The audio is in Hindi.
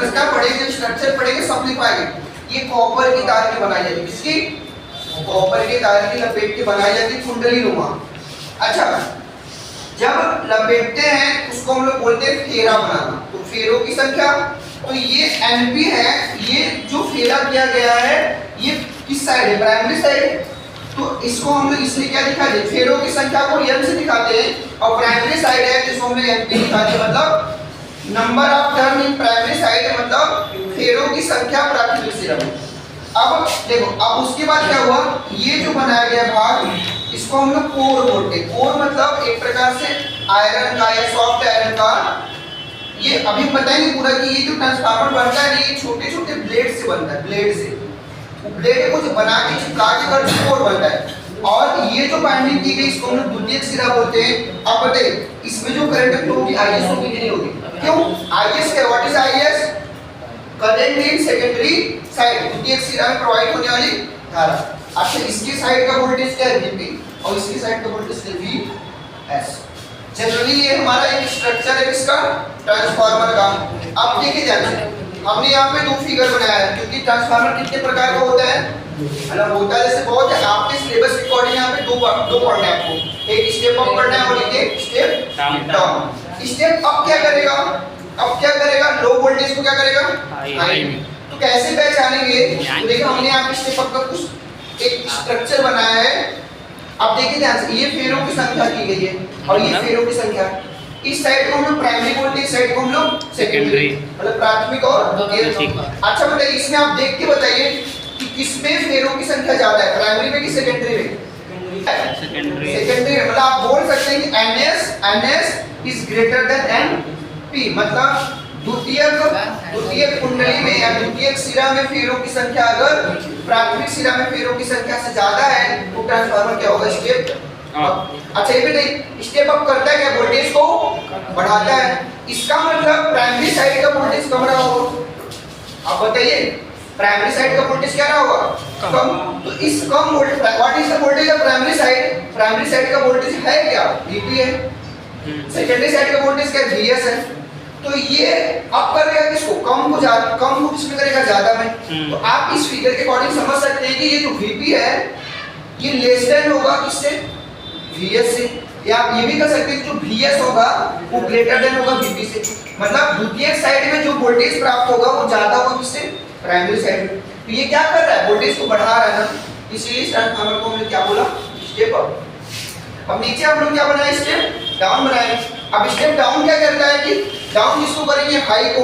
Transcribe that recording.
संरचना पढ़ेंगे, स्ट्रक्चर पढ़ेंगे, सब लिख पाएंगे। ये कॉपर की तार की बनाई जाती है, किसकी? कॉपर के तार की लपेट के बनाई जाती है कुंडली नुमा। अच्छा, जब लपेटते हैं उसको हम लोग बोलते हैं फेरा बनाना। तो फेरों की संख्या, तो ये एनपी है, ये जो फेरा किया गया है ये किस साइड है? Primary side. तो इसको हम लोग इसलिए क्या दिखाते हैं? फेरों की संख्या को एन से दिखाते हैं, और प्राइमरी साइड है जिसको हम लोग एनपी दिखाते हैं, मतलब number of turn in primary side, मतलब फेरों की संख्या प्राथमिक सिरा में। अब देखो, अब उसके बाद क्या हुआ, ये जो बनाया गया भाग इसको हम लोग कोर बोलते हैं। कोर मतलब एक प्रकार से आयरन का या सॉफ्ट आयरन का, ये अभी बताएंगे पूरा कि ये जो ट्रांसफार्मर बनता है ये छोटे छोटे ब्लेड से बनता है, ब्लेड से, ब्लेड को जो बना के चिपका के कर कोर बनता है। और ये जो बाइंडिंग की गई इसको हम लोग द्वितीयक सिरा बोलते हैं। अब बताइए इसमें जो करंट फ्लो होगी आईएस होगी कि नहीं होगी? क्यों? आईएस क्या, what is IS? Current in secondary side, द्वितीयक सिरा में प्रोवाइड होने वाली धारा। अच्छा, इसकी साइड का वोल्टेज क्या है? वीपी, और इसकी साइड का वोल्टेज है वीएस। जनरली ये हमारा एक स्ट्रक्चर है किसका? ट्रांसफार्मर का। अब देखिए ध्यान, हमने यहाँ पे दो फिगर बनाया है, क्योंकि ट्रांसफार्मर कितने प्रकार का होता है? मतलब होता है जैसे बहुत है, आपके सिलेबस के अकॉर्डिंग यहाँ पे दो पढ़ना है आपको, एक स्टेप अप करना है और एक स्टेप डाउन। स्टेप अप क्या करेगा? अब क्या करेगा? लो वोल्टेज को क्या करेगा? हाई। तो कैसे पहचानेंगे? तो देखिए हमने यहाँ पे स्टेप अप का कुछ एक स्ट्रक्चर बनाया है। अब देखिए ध्यान से, ये फेरों की संख्या की गई है और ये फेरों की संख्या, इस साइड को हम लोग प्राइमरी बोलते हैं, इस साइड को हम लोग सेकेंडरी, मतलब प्राथमिक और द्वितीयक। अच्छा बताइए, इसमें आप देख के बताइए कि किसमें फेरों की संख्या ज्यादा है, प्राइमरी में कि सेकेंडरी में? सेकेंडरी में। मतलब आप बोल सकते हैं कि NS is greater than NP, मतलब द्वितीयक कुंडली में या द्वितीयक सिरा में फेरों की संख्या अगर प्राथमिक सिरा में फेरों की संख्या से ज्यादा है तो ट्रांसफार्मर क्या होगा? Step up. अच्छा, ये बताइए स्टेप अप करता है क्या? वोल्टेज को बढ़ाता है। इसका मतलब प्राइमरी साइड का वोल्टेज कम रहा होगा। आप बताइए प्राइमरी साइड का वोल्टेज क्या रहा होगा? कम। तो इस कम voltage, what is the voltage of primary side? Primary side का वोल्टेज है क्या? Vp है। सेकेंडरी साइड का वोल्टेज क्या? Vs है। तो ये अप करेगा किसको? कम को ज्यादा, कम को किसमें करेगा? ज्यादा में। तो आप इस फिगर के अकॉर्डिंग समझ सकते हैं कि ये जो Vp है ये लेस देन होगा किससे? Vs से। या आप ये भी कह सकते हैं कि जो Vs होगा वो ग्रेटर देन होगा Vp से। मतलब द्वितीयक साइड में जो वोल्टेज प्राप्त होगा वो ज्यादा होगा किससे? प्राइमरी साइड में। तो ये क्या कर रहा है? वोल्टेज को बढ़ा रहा है ना, इसीलिए ट्रांसफार्मर को हमने क्या बोला? Step up. अब नीचे हम लोग क्या बनाए? स्टेप डाउन बनाए। अब स्टेप डाउन क्या करता है कि डाउन जिसको करेंगे हाई को,